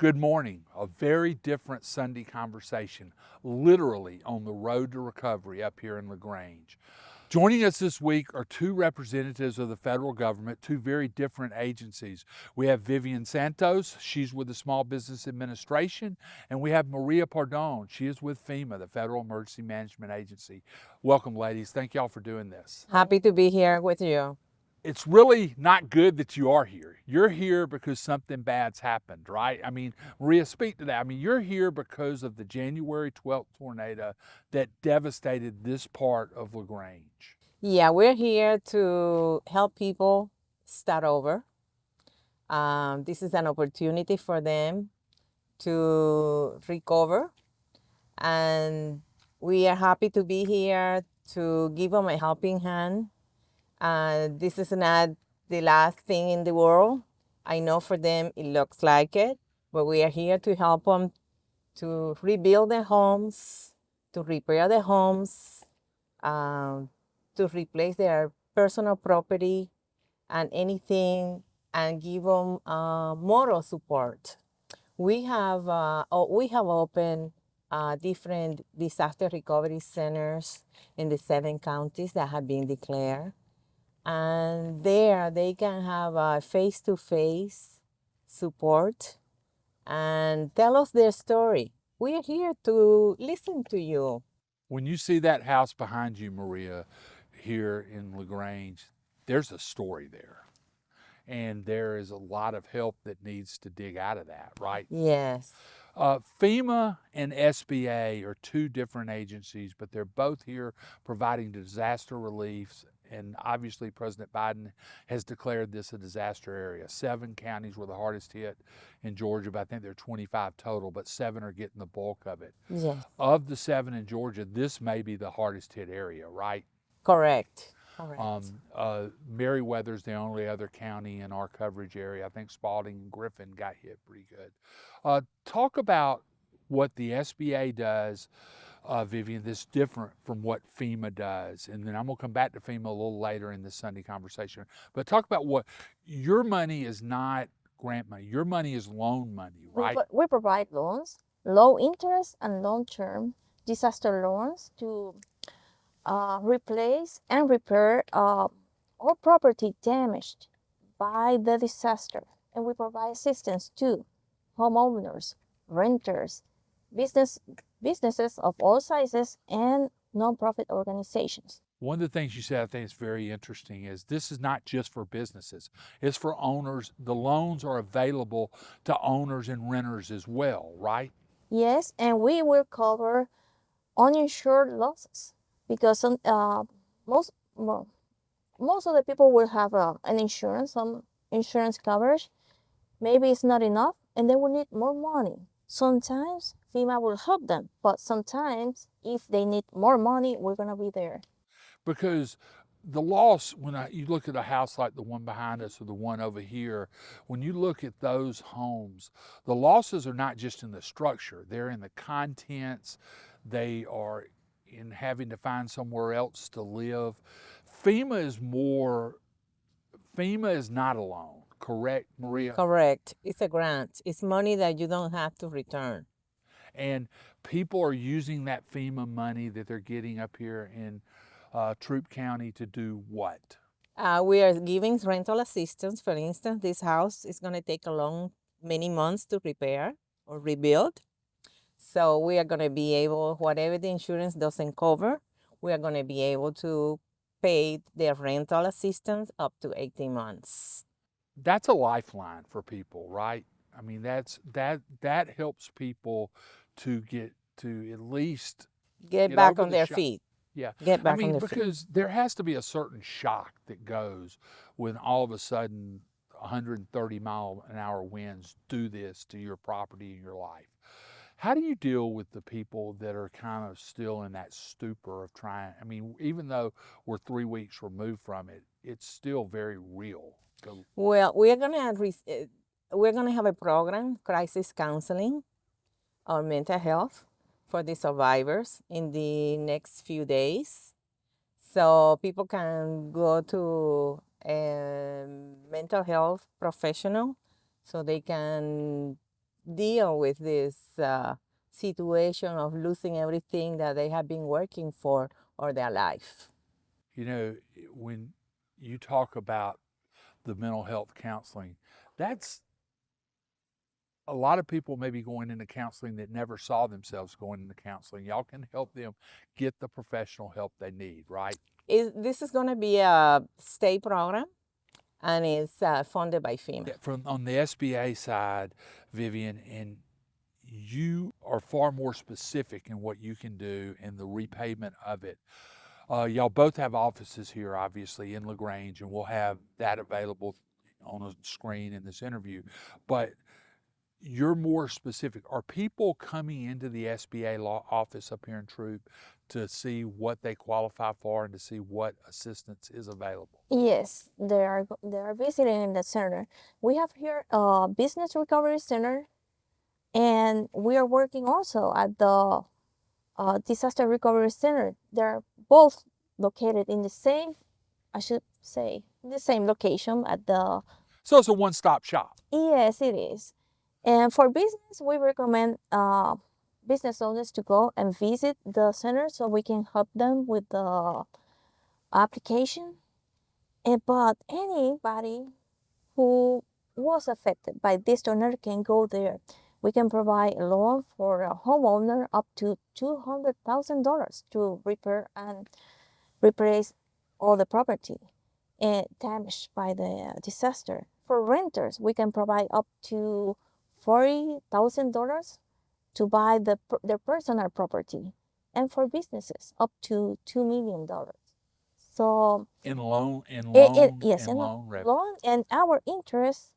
Good morning. A very different Sunday conversation, literally on the road to recovery up here in LaGrange. Joining us this week are two representatives of the federal government, two very different agencies. We have Vivian Santos, she's with the Small Business Administration, and we have Maria Pardon, she is with FEMA, the Federal Emergency Management Agency. Welcome, ladies. Thank y'all for doing this. Happy to be here with you. It's really not good that you are here. You're here because something bad's happened, right? I mean, Maria, speak to that. I mean, you're here because of the January 12th tornado that devastated this part of LaGrange. Yeah, we're here to help people start over. This is an opportunity for them to recover, and we are happy to be here to give them a helping hand. This is not the last thing in the world. I know for them it looks like it, but we are here to help them to rebuild their homes, to repair their homes, to replace their personal property and anything, and give them moral support. We have opened different disaster recovery centers in the 7 counties that have been declared. And there they can have a face-to-face support and tell us their story. We are here to listen to you. When you see that house behind you, Maria, here in LaGrange, there's a story there. And there is a lot of help that needs to dig out of that, right? Yes. FEMA and SBA are two different agencies, but they're both here providing disaster relief. And obviously, President Biden has declared this a disaster area. 7 counties were the hardest hit in Georgia, but I think there are 25 total, but 7 are getting the bulk of it. Yes. Of the 7 in Georgia, this may be the hardest hit area, right? Correct. Correct. Meriwether's the only other county in our coverage area. I think Spalding and Griffin got hit pretty good. Talk about what the SBA does, Vivian, that's different from what FEMA does. And then I'm going to come back to FEMA a little later in this Sunday conversation. But talk about what your money is not grant money. Your money is loan money, right? We provide loans, low interest and long-term disaster loans to replace and repair all property damaged by the disaster. And we provide assistance to homeowners, renters, businesses of all sizes, and nonprofit organizations. One of the things you said I think is very interesting is this is not just for businesses. It's for owners. The loans are available to owners and renters as well, right? Yes, and we will cover uninsured losses because most of the people will have an insurance, some insurance coverage. Maybe it's not enough, and they will need more money. Sometimes FEMA will help them, but sometimes if they need more money, we're gonna be there. Because the loss, when you look at a house like the one behind us or the one over here, when you look at those homes, the losses are not just in the structure, they're in the contents, they are in having to find somewhere else to live. FEMA is not a loan, correct, Maria? Correct. It's a grant. It's money that you don't have to return. And people are using that FEMA money that they're getting up here in Troup County to do what? We are giving rental assistance. For instance, this house is going to take many months to repair or rebuild. So we are going to be able, whatever the insurance doesn't cover, we are going to be able to pay their rental assistance up to 18 months. That's a lifeline for people, right? I mean, that helps people to get to at least get back on their feet. Yeah, get back I mean, on their because feet. There has to be a certain shock that goes when all of a sudden 130-mile-an-hour winds do this to your property and your life. How do you deal with the people that are kind of still in that stupor of trying? I mean, even though we're 3 weeks removed from it, it's still very real. Well, we're gonna have a program, crisis counseling, or mental health for the survivors in the next few days. So people can go to a mental health professional so they can deal with this situation of losing everything that they have been working for all their life. You know, when you talk about the mental health counseling, that's a lot of people may be going into counseling that never saw themselves going into counseling. Y'all can help them get the professional help they need, right? This is going to be a state program, and it's funded by FEMA. Yeah, from on the SBA side, Vivian, and you are far more specific in what you can do and the repayment of it. Y'all both have offices here, obviously, in LaGrange, and we'll have that available on a screen in this interview. But you're more specific. Are people coming into the SBA law office up here in Troop to see what they qualify for and to see what assistance is available? Yes, they are visiting in the center. We have here a business recovery center, and we are working also at the disaster recovery center. They're both located in the same, I should say, the same location at the. So it's a one-stop shop. Yes, it is. And for business, we recommend business owners to go and visit the center so we can help them with the application. But anybody who was affected by this tornado can go there. We can provide a loan for a homeowner up to $200,000 to repair and replace all the property damaged by the disaster. For renters, we can provide up to $40,000 to buy their personal property, and for businesses up to $2 million. So In loan revenue. loan, and our interest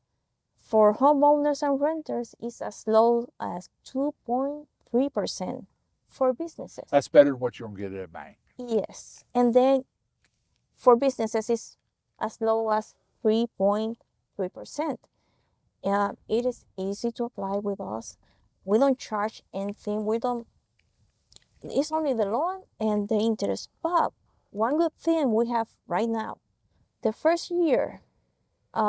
for homeowners and renters is as low as 2.3% for businesses. That's better than what you're gonna get at a bank. Yes, and then for businesses it's as low as 3.3%. It is easy to apply with us. We don't charge anything. It's only the loan and the interest. But one good thing we have right now, the first year, we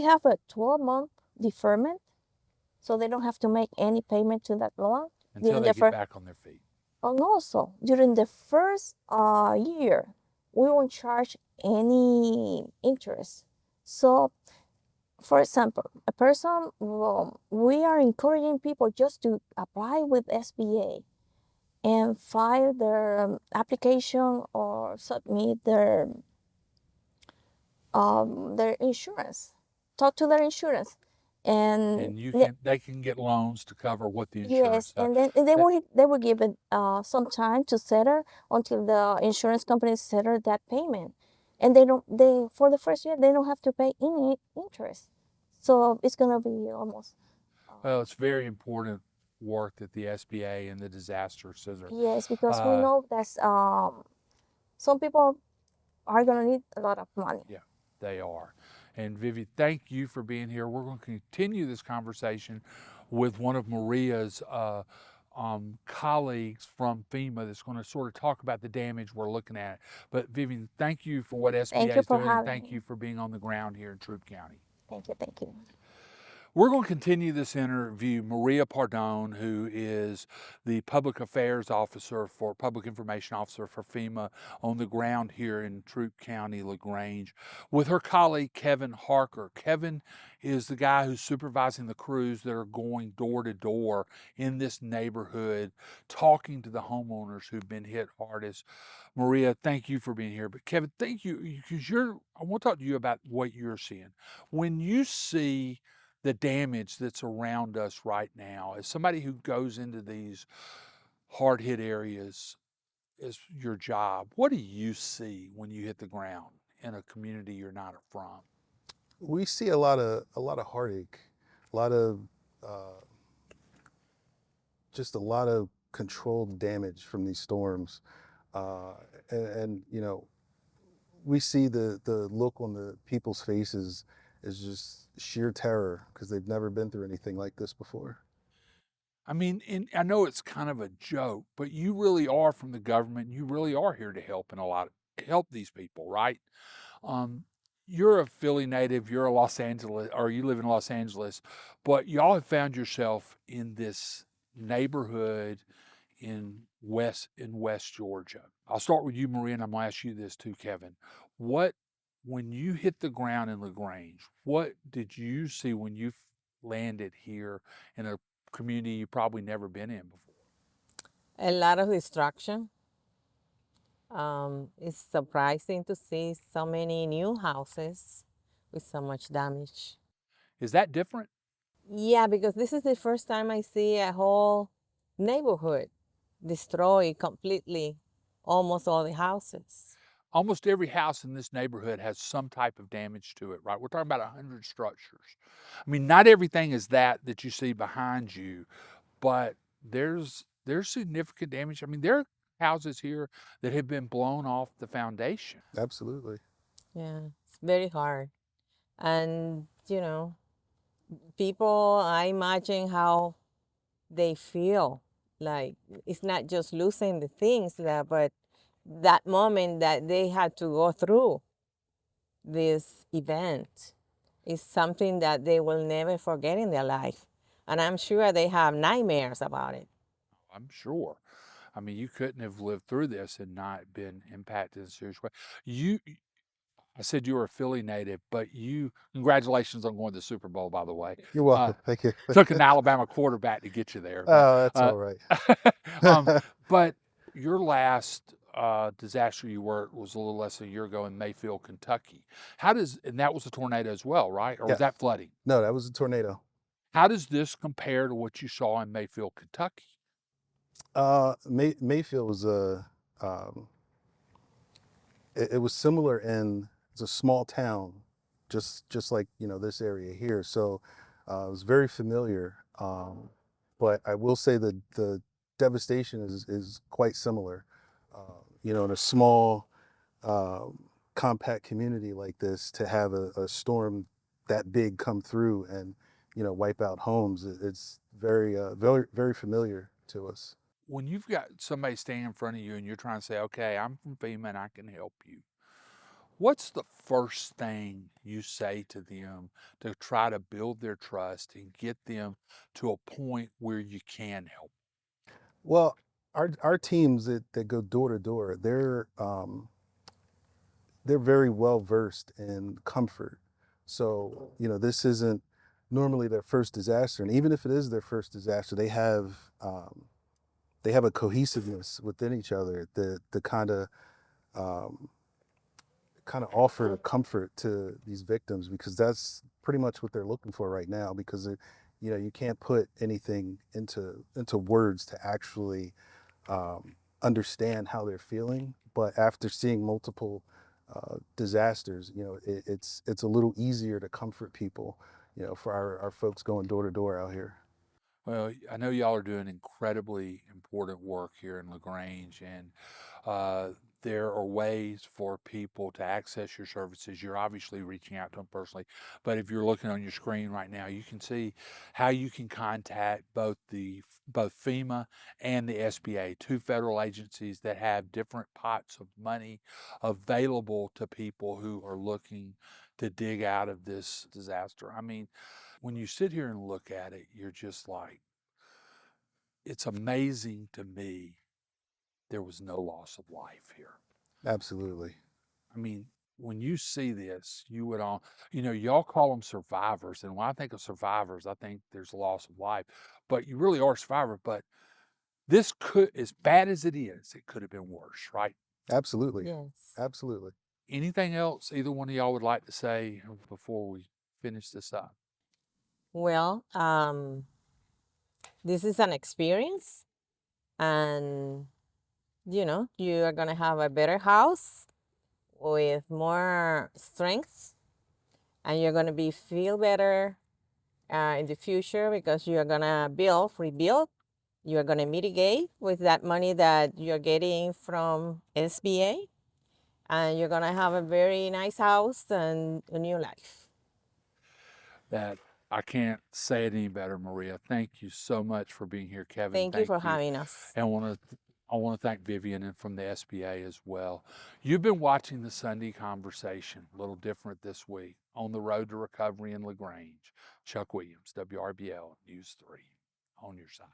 have a 12-month deferment, so they don't have to make any payment to that loan. Until they get back on their feet. And also, during the first year, we won't charge any interest. So, for example, we are encouraging people just to apply with SBA and file their application or submit their insurance. Talk to their insurance, And they can get loans to cover what the insurance. Yes, and then they will give it some time to settle until the insurance company settle that payment, and for the first year they don't have to pay any interest, so it's gonna be almost. Well, it's very important work that the SBA and the disaster center. Yes, because we know that some people are gonna need a lot of money. Yeah, they are. And Vivi, thank you for being here. We're going to continue this conversation with one of Maria's colleagues from FEMA that's going to sort of talk about the damage we're looking at. But Vivian, thank you for what SBA is doing, and thank you for being on the ground here in Troup County. Thank you, thank you. We're going to continue this interview. Maria Pardon, who is the public affairs officer for public information officer for FEMA on the ground here in Troup County, LaGrange, with her colleague Kevin Harker. Kevin is the guy who's supervising the crews that are going door to door in this neighborhood, talking to the homeowners who've been hit hardest. Maria, thank you for being here. But Kevin, thank you, because I want to talk to you about what you're seeing. When you see the damage that's around us right now, as somebody who goes into these hard-hit areas as your job, what do you see when you hit the ground in a community you're not from? We see a lot of heartache, a lot of just a lot of controlled damage from these storms, and you know, we see the look on the people's faces is just sheer terror because they've never been through anything like this before. I mean, and I know it's kind of a joke, but you really are from the government. You really are here to help help these people, right? You're a Philly native, you're a Los Angeles, or you live in Los Angeles, but y'all have found yourself in this neighborhood in West Georgia. I'll start with you, Maria, and I'm gonna ask you this too, Kevin. What When you hit the ground in LaGrange, what did you see when you landed here in a community you probably never been in before? A lot of destruction. It's surprising to see so many new houses with so much damage. Is that different? Yeah, because this is the first time I see a whole neighborhood destroyed completely, almost all the houses. Almost every house in this neighborhood has some type of damage to it, right? We're talking about 100 structures. I mean, not everything is that you see behind you, but there's significant damage. I mean, there are houses here that have been blown off the foundation. Absolutely. Yeah, it's very hard. And, people, I imagine how they feel. Like it's not just losing the things that, but that moment that they had to go through this event is something that they will never forget in their life. And I'm sure they have nightmares about it. I'm sure. I mean, you couldn't have lived through this and not been impacted in a serious way. You, I said you were a Philly native, but congratulations on going to the Super Bowl, by the way. You're welcome. Thank you. Took an Alabama quarterback to get you there. Oh, that's uh, all right. but your last disaster you were at was a little less than a year ago in Mayfield, Kentucky. And that was a tornado as well, right? Or Yeah. was that flooding? No, that was a tornado. How does this compare to what you saw in Mayfield, Kentucky? Mayfield was um, it was similar in it's a small town, just like this area here. So it was very familiar. But I will say that the devastation is quite similar. In a small, compact community like this, to have a storm that big come through and wipe out homes, it's very very familiar to us. When you've got somebody standing in front of you and you're trying to say, okay, I'm from FEMA and I can help you, what's the first thing you say to them to try to build their trust and get them to a point where you can help? Well, our teams that go door to door, they're very well versed in comfort. So this isn't normally their first disaster, and even if it is their first disaster, they have a cohesiveness within each other that the um, kind of offer comfort to these victims, because that's pretty much what they're looking for right now. Because you can't put anything into words to actually understand how they're feeling. But after seeing multiple disasters, it's a little easier to comfort people. For our folks going door to door out here. Well, I know y'all are doing incredibly important work here in LaGrange, and uh, there are ways for people to access your services. You're obviously reaching out to them personally, but if you're looking on your screen right now, you can see how you can contact both FEMA and the SBA, two federal agencies that have different pots of money available to people who are looking to dig out of this disaster. I mean, when you sit here and look at it, you're just like, it's amazing to me there was no loss of life here. Absolutely. I mean, when you see this, you would all, y'all call them survivors. And when I think of survivors, I think there's loss of life, but you really are a survivor. But this as bad as it is, it could have been worse, right? Absolutely. Yes. Absolutely. Anything else either one of y'all would like to say before we finish this up? Well, this is an experience, and you are going to have a better house with more strength, and you're going to feel better in the future because you're going to rebuild. You're going to mitigate with that money that you're getting from SBA, and you're going to have a very nice house and a new life. That I can't say it any better, Maria. Thank you so much for being here, Kevin. Thank you for having us. And I I want to thank Vivian and from the SBA as well. You've been watching the Sunday Conversation, a little different this week, on the road to recovery in LaGrange. Chuck Williams, WRBL News 3, on your side.